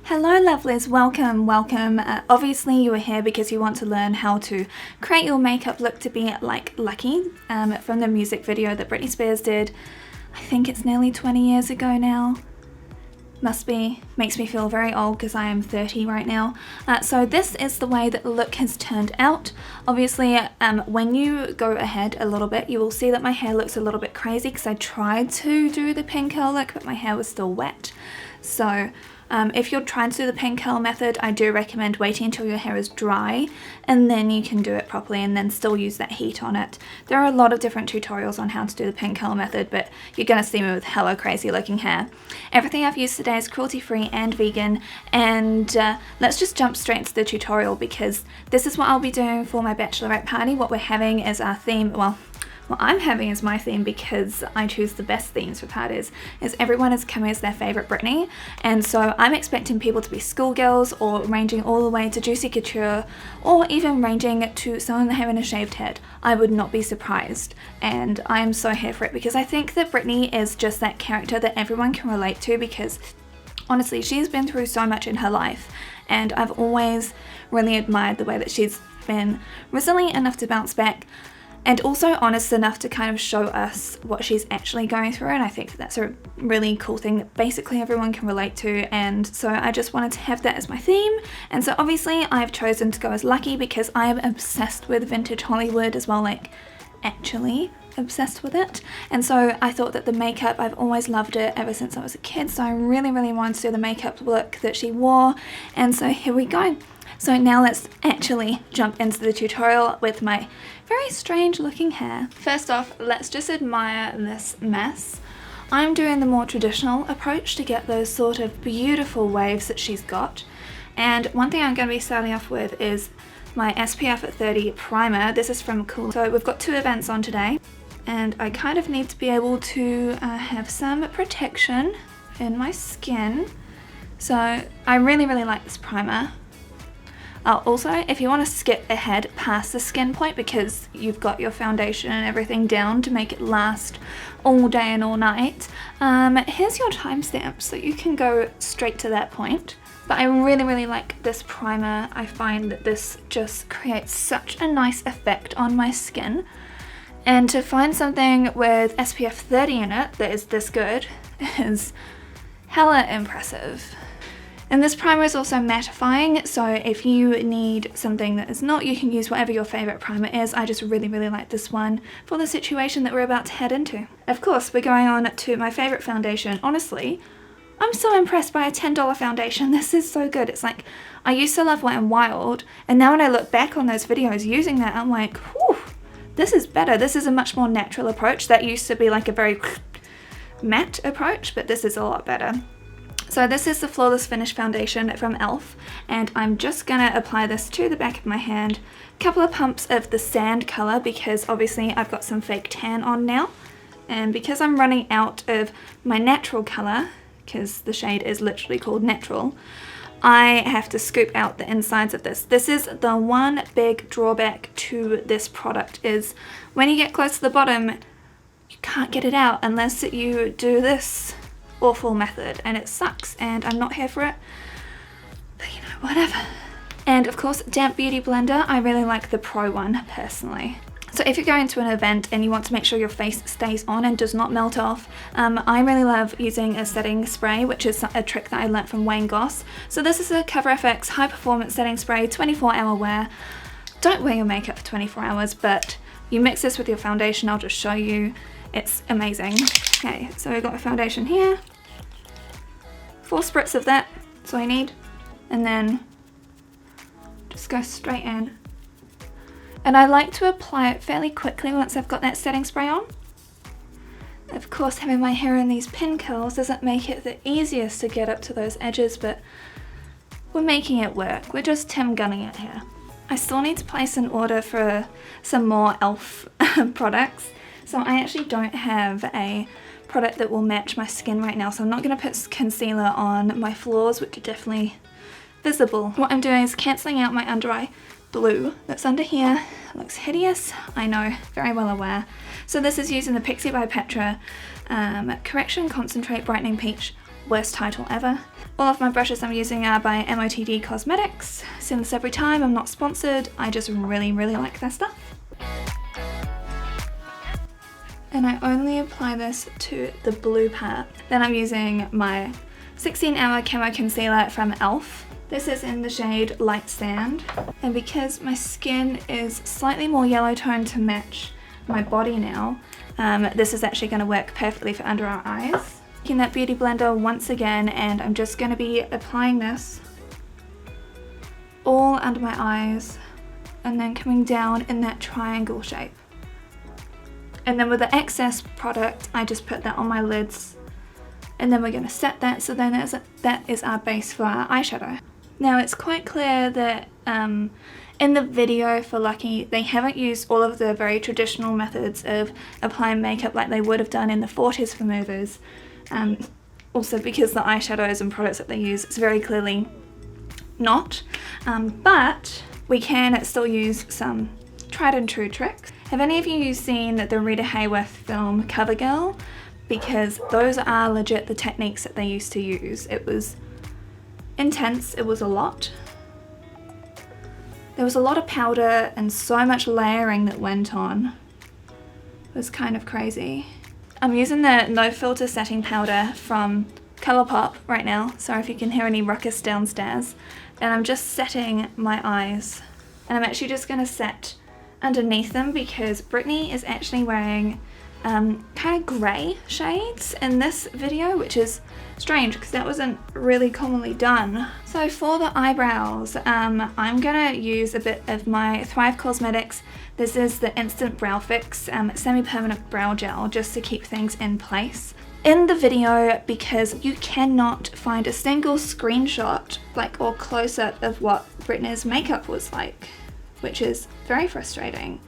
Hello lovelies, welcome. Obviously you are here because you want to learn how to create your makeup look to be like Lucky from the music video that Britney Spears did. I think it's nearly 20 years ago now. Must be. Makes me feel very old because I am 30 right now. So this is the way that the look has turned out. Obviously when you go ahead a little bit you will see that my hair looks a little bit crazy because I tried to do the pin curl look but my hair was still wet. So if you're trying to do the pin curl method, I do recommend waiting until your hair is dry and then you can do it properly and then still use that heat on it. There are a lot of different tutorials on how to do the pin curl method, but you're going to see me with hella crazy looking hair. Everything I've used today is cruelty free and vegan, and let's just jump straight into the tutorial because this is what I'll be doing for my bachelorette party. What we're having is our theme, well, what I'm having as my theme, because I choose the best themes for parties, is everyone is coming as their favourite Britney, and so I'm expecting people to be schoolgirls or ranging all the way to Juicy Couture or even ranging to someone having a shaved head. I would not be surprised, and I am so here for it because I think that Britney is just that character that everyone can relate to because honestly she's been through so much in her life, and I've always really admired the way that she's been resilient enough to bounce back and also honest enough to kind of show us what she's actually going through, and I think that's a really cool thing that basically everyone can relate to, and so I just wanted to have that as my theme. And so obviously I've chosen to go as Lucky because I am obsessed with vintage Hollywood as well, like actually obsessed with it, and so I thought that the makeup, I've always loved it ever since I was a kid, so I really wanted to do the makeup look that she wore, and so here we go. So now let's actually jump into the tutorial with my very strange looking hair. First off, let's just admire this mess. I'm doing the more traditional approach to get those sort of beautiful waves that she's got. And one thing I'm going to be starting off with is my SPF at 30 primer. This is from Coola. So we've got two events on today and I kind of need to be able to have some protection in my skin. So I really like this primer. Also, if you want to skip ahead past the skin point because you've got your foundation and everything down to make it last all day and all night, here's your timestamp so you can go straight to that point. But I really like this primer. I find that this just creates such a nice effect on my skin, and to find something with SPF 30 in it that is this good is hella impressive. And this primer is also mattifying, so if you need something that is not, you can use whatever your favourite primer is. I just really like this one for the situation that we're about to head into. Of course, we're going on to my favourite foundation. Honestly, I'm so impressed by a $10 foundation. This is so good. It's like, I used to love Wet n Wild, and now when I look back on those videos using that, I'm like, whew, this is better. This is a much more natural approach. That used to be like a very matte approach, but this is a lot better. So this is the Flawless Finish Foundation from e.l.f. and I'm just gonna apply this to the back of my hand. A couple of pumps of the sand colour because obviously I've got some fake tan on now, and because I'm running out of my natural colour, because the shade is literally called Natural, I have to scoop out the insides of this. This is the one big drawback to this product, is when you get close to the bottom you can't get it out unless you do this awful method, and it sucks and I'm not here for it, but you know, whatever. And of course, damp beauty blender. I really like the Pro one personally. So if you're going to an event and you want to make sure your face stays on and does not melt off, I really love using a setting spray, which is a trick that I learnt from Wayne Goss. So this is a Cover FX high performance setting spray, 24-hour wear. Don't wear your makeup for 24 hours, but you mix this with your foundation. I'll just show you. It's amazing. Okay, so we've got a foundation here. 4 spritz of that, that's all I need. And then just go straight in. And I like to apply it fairly quickly once I've got that setting spray on. Of course, having my hair in these pin curls doesn't make it the easiest to get up to those edges, but we're making it work. We're just Tim gunning it here. I still need to place an order for some more e.l.f. products. So I actually don't have a product that will match my skin right now, so I'm not going to put concealer on my flaws, which are definitely visible. What I'm doing is cancelling out my under eye blue that's under here. It looks hideous, I know, very well aware. So this is using the Pixie by Petra Correction Concentrate Brightening Peach worst title ever. All of my brushes I'm using are by MOTD Cosmetics. Say this every time, I'm not sponsored, I just really like their stuff. And I only apply this to the blue part. Then I'm using my 16 Hour Camo Concealer from e.l.f. This is in the shade Light Sand. And because my skin is slightly more yellow toned to match my body now, this is actually going to work perfectly for under our eyes. Taking that beauty blender once again, and I'm just going to be applying this all under my eyes and then coming down in that triangle shape. And then with the excess product, I just put that on my lids, and then we're going to set that, so then that is our base for our eyeshadow. Now it's quite clear that in the video for Lucky, they haven't used all of the very traditional methods of applying makeup like they would have done in the 40s for movers. Also because the eyeshadows and products that they use is very clearly not, but we can still use some tried and true tricks. Have any of you seen the Rita Hayworth film CoverGirl? Because those are legit the techniques that they used to use. It was intense, it was a lot. There was a lot of powder and so much layering that went on. It was kind of crazy. I'm using the No Filter setting powder from Colourpop right now. Sorry if you can hear any ruckus downstairs. And I'm just setting my eyes. And I'm actually just going to set underneath them because Britney is actually wearing kind of grey shades in this video, which is strange because that wasn't really commonly done. So for the eyebrows, I'm gonna use a bit of my Thrive Causemetics. This is the Instant Brow Fix semi-permanent brow gel, just to keep things in place. In the video, because you cannot find a single screenshot or close-up of what Britney's makeup was like, which is very frustrating.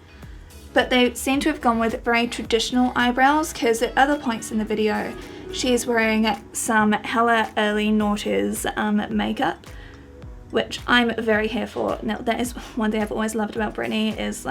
But they seem to have gone with very traditional eyebrows because at other points in the video she is wearing some hella early noughties makeup, which I'm very here for. Now that is one thing I've always loved about Britney, is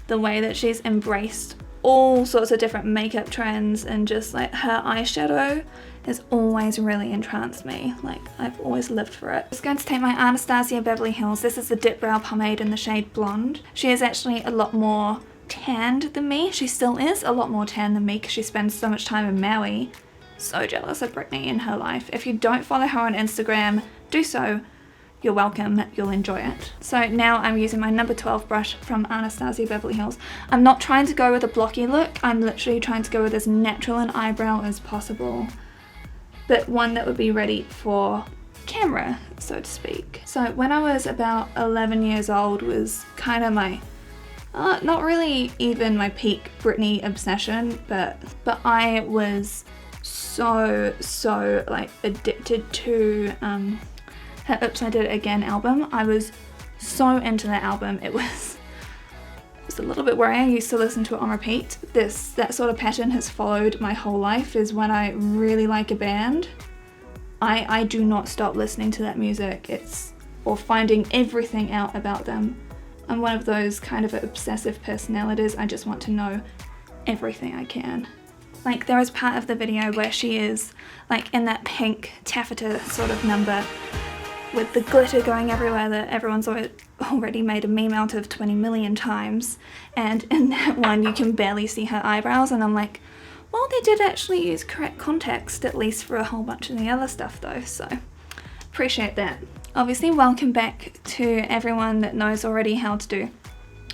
the way that she's embraced all sorts of different makeup trends, and just her eyeshadow has always really entranced me. I've always lived for it. I'm just going to take my Anastasia Beverly Hills. This is the Dip Brow Pomade in the shade Blonde. She is actually a lot more tanned than me. She still is a lot more tan than me because she spends so much time in Maui. So jealous of Britney in her life. If you don't follow her on Instagram, do so. You're welcome, you'll enjoy it. So now I'm using my number 12 brush from Anastasia Beverly Hills. I'm not trying to go with a blocky look, I'm literally trying to go with as natural an eyebrow as possible, but one that would be ready for camera, so to speak. So when I was about 11 years old was kind of my, not really even my peak Britney obsession, but I was so addicted to her Oops, I Did It Again album. I was so into that album. It was a little bit worrying. I used to listen to it on repeat. That sort of pattern has followed my whole life, is when I really like a band, I do not stop listening to that music. Or finding everything out about them. I'm one of those kind of obsessive personalities. I just want to know everything I can. There is part of the video where she is in that pink taffeta sort of number with the glitter going everywhere that everyone's already made a meme out of 20 million times, and in that one you can barely see her eyebrows, and I'm like, well, they did actually use correct context, at least for a whole bunch of the other stuff though, so appreciate that. Obviously, welcome back to everyone that knows already how to do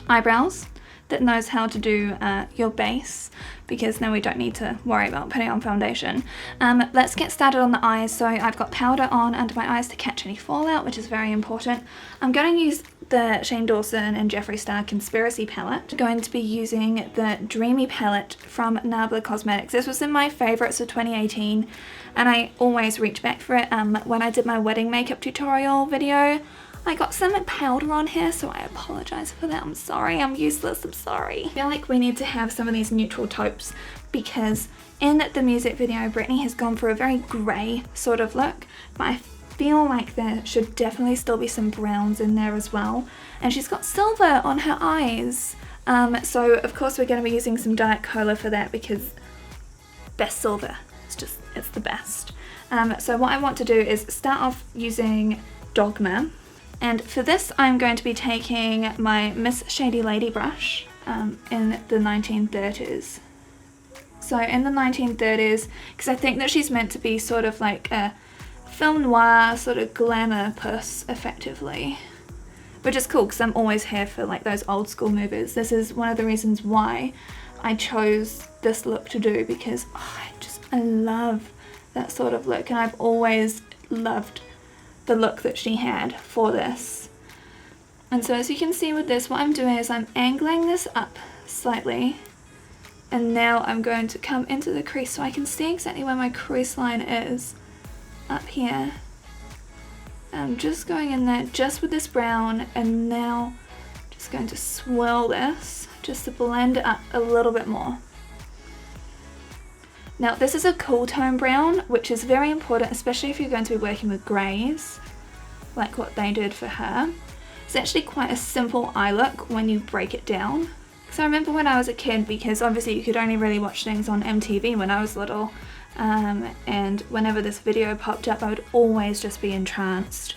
eyebrows, that knows how to do your base, because now we don't need to worry about putting on foundation. Let's get started on the eyes. So I've got powder on under my eyes to catch any fallout, which is very important. I'm going to use the Shane Dawson and Jeffree Star Conspiracy palette. I'm going to be using the Dreamy palette from Nabla Cosmetics. This was in my favourites of 2018, and I always reach back for it. When I did my wedding makeup tutorial video, I got some powder on here, so I apologise for that. I'm sorry, I'm useless, I'm sorry. I feel like we need to have some of these neutral taupes, because in the music video, Britney has gone for a very grey sort of look, but I feel like there should definitely still be some browns in there as well. And she's got silver on her eyes. So of course we're going to be using some Diet Cola for that, because best silver. It's the best. So what I want to do is start off using Dogma, and for this I'm going to be taking my Miss Shady Lady brush in the 1930s. So in the 1930s, because I think that she's meant to be sort of like a film noir sort of glamour puss effectively, which is cool because I'm always here for like those old school movies. This is one of the reasons why I chose this look to do, because I love that sort of look, and I've always loved the look that she had for this. And so as you can see with this, what I'm doing is I'm angling this up slightly, and now I'm going to come into the crease so I can see exactly where my crease line is up here. I'm just going in there just with this brown, and now just going to swirl this just to blend it up a little bit more. Now this is a cool tone brown, which is very important, especially if you're going to be working with greys, like what they did for her. It's actually quite a simple eye look when you break it down. So I remember when I was a kid, because obviously you could only really watch things on MTV when I was little, and whenever this video popped up I would always just be entranced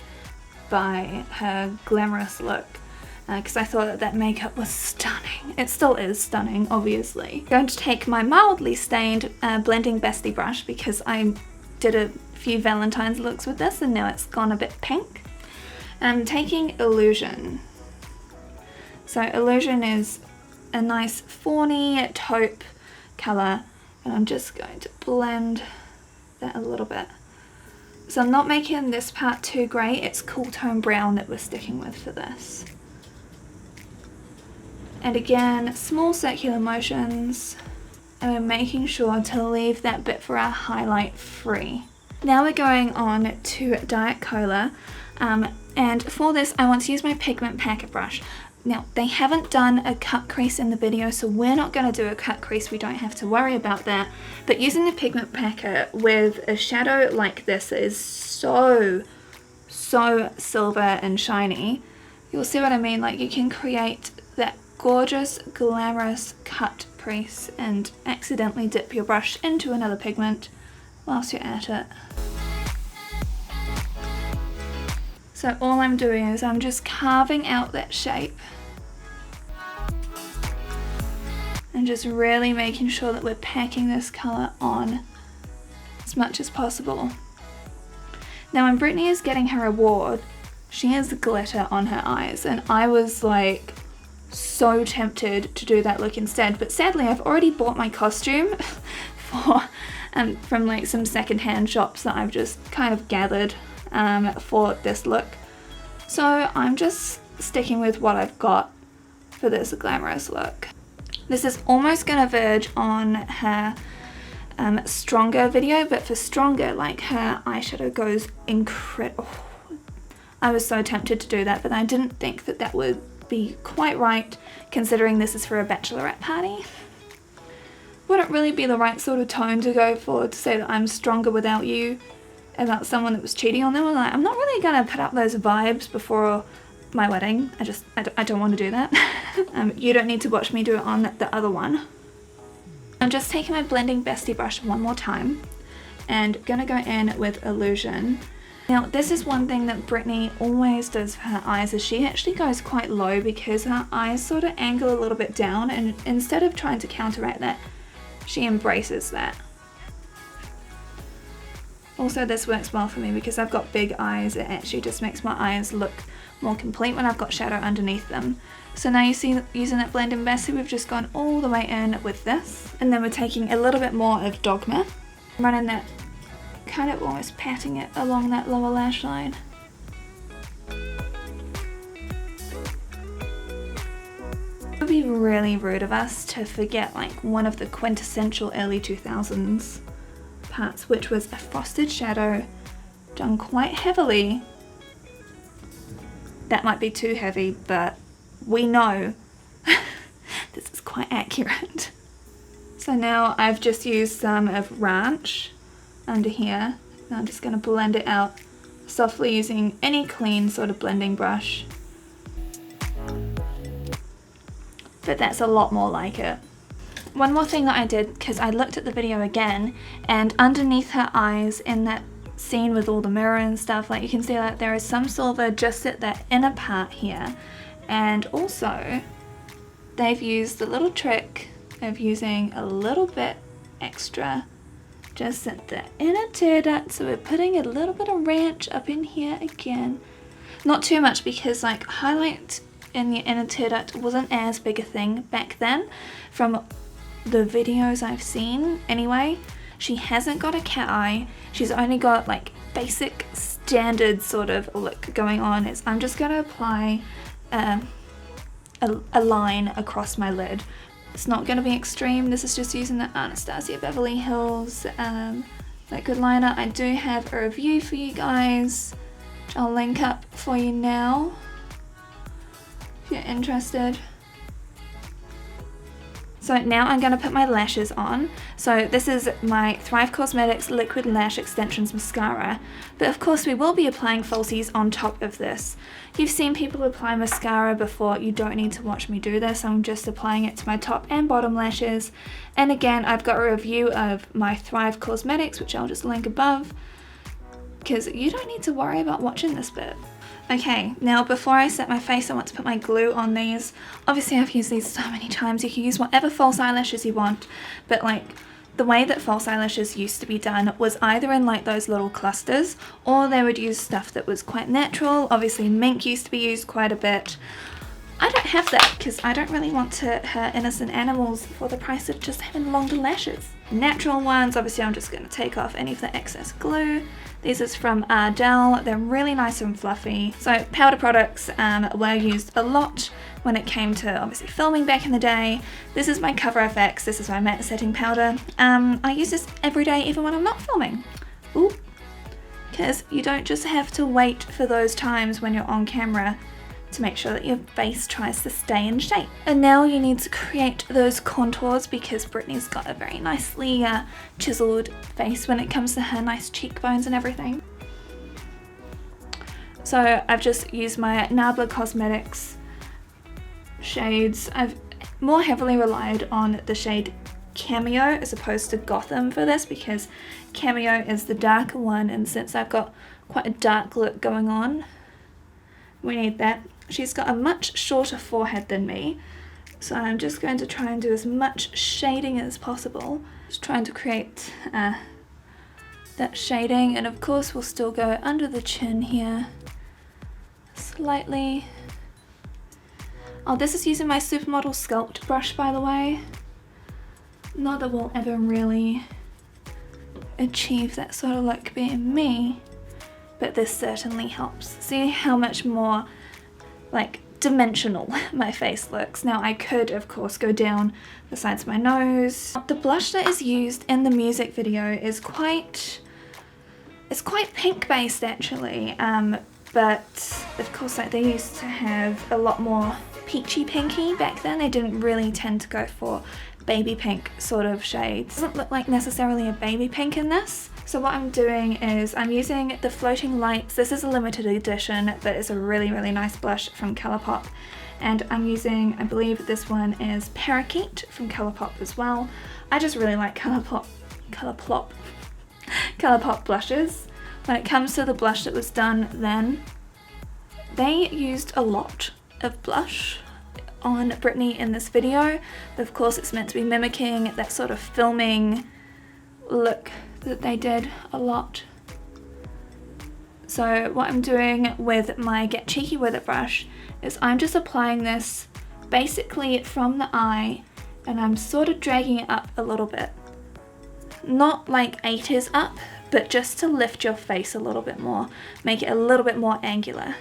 by her glamorous look, because I thought that that makeup was stunning. It still is stunning, obviously. I'm going to take my mildly stained blending bestie brush, because I did a few Valentine's looks with this and now it's gone a bit pink. I'm taking Illusion. So Illusion is a nice fawny taupe colour, and I'm just going to blend that a little bit. So I'm not making this part too grey, it's cool tone brown that we're sticking with for this. And again, small circular motions, and we're making sure to leave that bit for our highlight free. Now we're going on to Diet Cola, and for this I want to use my pigment packer brush. Now they haven't done a cut crease in the video, so we're not going to do a cut crease, we don't have to worry about that. But using the pigment packer with a shadow like this that is so silver and shiny, you'll see what I mean. Like, you can create that gorgeous glamorous cut crease and accidentally dip your brush into another pigment whilst you're at it. So all I'm doing is I'm just carving out that shape and just really making sure that we're packing this colour on as much as possible. Now when Britney is getting her award, she has glitter on her eyes, and I was like so tempted to do that look instead, but sadly I've already bought my costume from like some secondhand shops that I've just kind of gathered for this look. So I'm just sticking with what I've got for this glamorous look. This is almost going to verge on her Stronger video, but for Stronger, like, her eyeshadow goes incredible. I was so tempted to do that, but I didn't think that that would be quite right, considering this is for a bachelorette party. Wouldn't really be the right sort of tone to go for, to say that I'm stronger without you about someone that was cheating on them. Like, I'm not really gonna put up those vibes before my wedding. I don't want to do that. You don't need to watch me do it on the other one. I'm just taking my blending bestie brush one more time and gonna go in with Illusion. Now this is one thing that Britney always does for her eyes, is she actually goes quite low because her eyes sort of angle a little bit down, and instead of trying to counteract that, she embraces that. Also this works well for me because I've got big eyes. It actually just makes my eyes look more complete when I've got shadow underneath them. So now you see, using that blending bestie, we've just gone all the way in with this, and then we're taking a little bit more of Dogma, running that, kind of almost patting it along that lower lash line. It would be really rude of us to forget like one of the quintessential early 2000s parts, which was a frosted shadow done quite heavily. That might be too heavy, but we know this is quite accurate. So now I've just used some of Ranch under here, and I'm just going to blend it out softly using any clean sort of blending brush. But that's a lot more like it. One more thing that I did, because I looked at the video again, and underneath her eyes in that scene with all the mirror and stuff, like you can see that there is some silver just at that inner part here, and also they've used the little trick of using a little bit extra just at the inner tear duct, so we're putting a little bit of ranch up in here again. Not too much, because like highlight in the inner tear duct wasn't as big a thing back then from the videos I've seen anyway. She hasn't got a cat eye, she's only got like basic standard sort of look going on. Is I'm just going to apply a line across my lid. It's not going to be extreme. This is just using the Anastasia Beverly Hills liquid liner. I do have a review for you guys, which I'll link up for you now if you're interested. So now I'm going to put my lashes on. So this is my Thrive Causemetics Liquid Lash Extensions Mascara. But of course we will be applying falsies on top of this. You've seen people apply mascara before, you don't need to watch me do this. I'm just applying it to my top and bottom lashes. And again, I've got a review of my Thrive Causemetics, which I'll just link above, because you don't need to worry about watching this bit. Okay, now before I set my face, I want to put my glue on these. Obviously I've used these so many times. You can use whatever false eyelashes you want, but like the way that false eyelashes used to be done was either in like those little clusters, or they would use stuff that was quite natural. Obviously mink used to be used quite a bit. I don't have that because I don't really want to hurt innocent animals for the price of just having longer lashes. Natural ones, obviously I'm just going to take off any of the excess glue. This is from Ardell. They're really nice and fluffy. So powder products were used a lot when it came to obviously filming back in the day. This is my Cover FX. This is my matte setting powder. I use this every day even when I'm not filming. Ooh, because you don't just have to wait for those times when you're on camera to make sure that your face tries to stay in shape. And now you need to create those contours, because Britney's got a very nicely chiseled face when it comes to her nice cheekbones and everything. So I've just used my Nabla Cosmetics shades. I've more heavily relied on the shade Cameo as opposed to Gotham for this, because Cameo is the darker one, and since I've got quite a dark look going on, we need that. She's got a much shorter forehead than me, so I'm just going to try and do as much shading as possible. Just trying to create that shading, and of course we'll still go under the chin here slightly. Oh, this is using my Supermodel Sculpt brush, by the way. Not that we'll ever really achieve that sort of look being me, but this certainly helps. See how much more like dimensional my face looks. Now I could of course go down the sides of my nose. The blush that is used in the music video is quite pink based actually, but of course like they used to have a lot more peachy pinky back then. They didn't really tend to go for baby pink sort of shades. It doesn't look like necessarily a baby pink in this. So what I'm doing is I'm using the Floating Lights. This is a limited edition, but it's a really, really nice blush from Colourpop. And I'm using, I believe this one is Parakeet from Colourpop as well. I just really like Colourpop blushes. When it comes to the blush that was done then, they used a lot of blush on Britney in this video. But of course it's meant to be mimicking that sort of filming look that they did a lot. So what I'm doing with my Get Cheeky With It brush is I'm just applying this basically from the eye, and I'm sort of dragging it up a little bit. Not like 8's up, but just to lift your face a little bit more, make it a little bit more angular.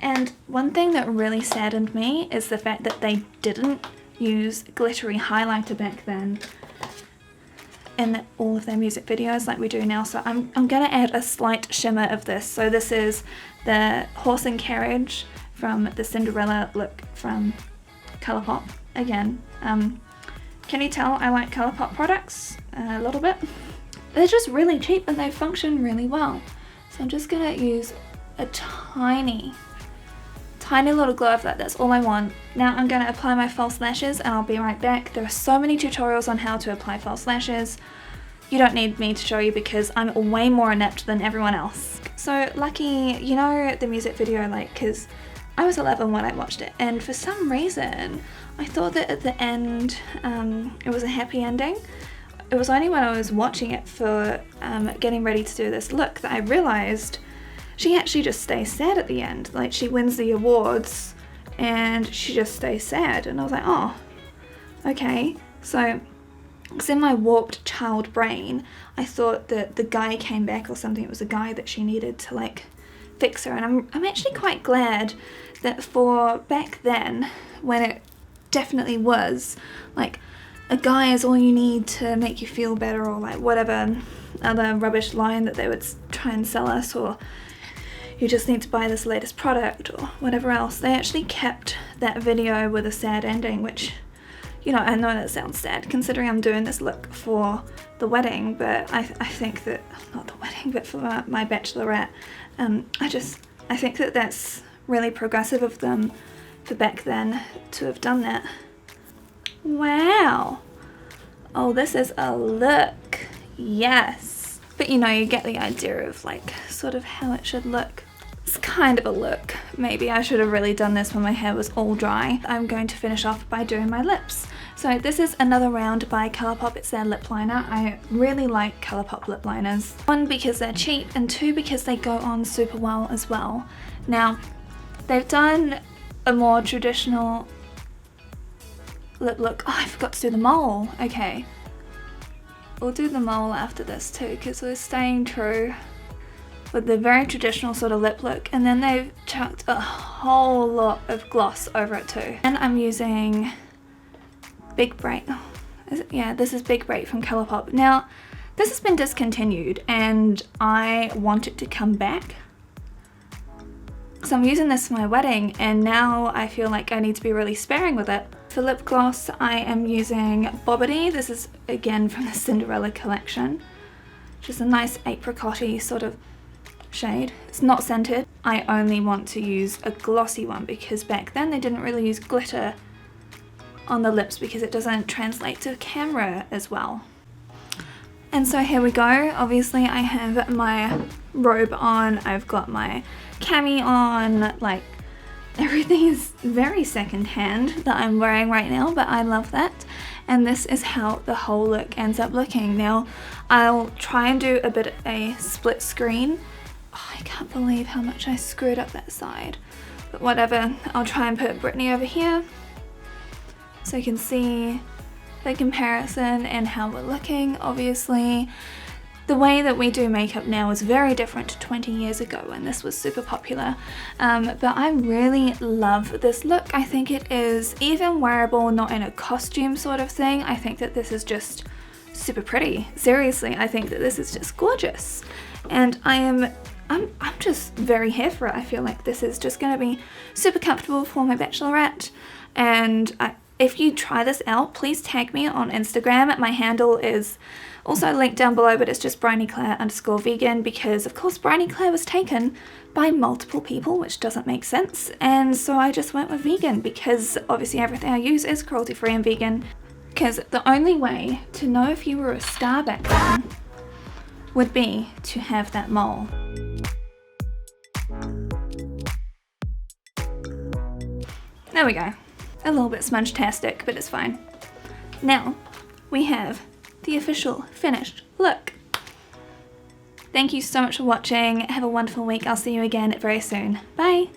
And one thing that really saddened me is the fact that they didn't use glittery highlighter back then in all of their music videos like we do now. So I'm gonna add a slight shimmer of this. So this is the Horse and Carriage from the Cinderella look from Colourpop. Again, can you tell I like Colourpop products a little bit? They're just really cheap and they function really well. So I'm just gonna use a tiny little glow of that. That's all I want. Now I'm going to apply my false lashes and I'll be right back. There are so many tutorials on how to apply false lashes. you don't need me to show you because I'm way more inept than everyone else. So Lucky, you know the music video, like, because I was 11 when I watched it, and for some reason I thought that at the end it was a happy ending. It was only when I was watching it for getting ready to do this look that I realised she actually just stays sad at the end. Like, she wins the awards and she just stays sad, and I was like, oh, okay. So, because in my warped child brain, I thought that the guy came back or something. It was a guy that she needed to, like, fix her. And I'm actually quite glad that for back then, when it definitely was, like, a guy is all you need to make you feel better, or like whatever other rubbish line that they would try and sell us, or you just need to buy this latest product or whatever else. They actually kept that video with a sad ending, which, you know, I know that sounds sad considering I'm doing this look for the wedding, but I think that, not the wedding, but for my Bachelorette, I think that that's really progressive of them for back then to have done that. Wow. Oh, this is a look. Yes. But you know, you get the idea of like sort of how it should look. It's kind of a look. Maybe I should have really done this when my hair was all dry. I'm going to finish off by doing my lips. So this is another round by Colourpop. It's their lip liner. I really like Colourpop lip liners. One, because they're cheap, and two, because they go on super well as well. Now, they've done a more traditional lip look. Oh, I forgot to do the mole. Okay. We'll do the mole after this too, because we're staying true with the very traditional sort of lip look, and then they've chucked a whole lot of gloss over it too. And I'm using Big Break. Oh, is it? Yeah, this is Big Break from Colourpop. Now, this has been discontinued and I want it to come back. So I'm using this for my wedding, and now I feel like I need to be really sparing with it. For lip gloss, I am using Bibbidy. This is again from the Cinderella collection. Just a nice apricot-y sort of shade. It's not scented. I only want to use a glossy one because back then they didn't really use glitter on the lips because it doesn't translate to camera as well. And so here we go. Obviously I have my robe on, I've got my cami on, like everything is very secondhand that I'm wearing right now, but I love that. And this is how the whole look ends up looking. Now I'll try and do a bit of a split screen. Oh, I can't believe how much I screwed up that side, but whatever. I'll try and put Britney over here so you can see the comparison and how we're looking. Obviously the way that we do makeup now is very different to 20 years ago when this was super popular, but I really love this look. I think it is even wearable, not in a costume sort of thing. I think that this is just super pretty. Seriously, I think that this is just gorgeous, and I'm just very here for it. I feel like this is just going to be super comfortable for my Bachelorette, and if you try this out, please tag me on Instagram. My handle is also linked down below, but it's just bryonyclaire_vegan because of course Bryonyclaire was taken by multiple people, which doesn't make sense, and so I just went with vegan because obviously everything I use is cruelty free and vegan, because the only way to know if you were a star back then would be to have that mole. There we go. A little bit smudge-tastic, but it's fine. Now we have the official finished look. Thank you so much for watching. Have a wonderful week. I'll see you again very soon. Bye!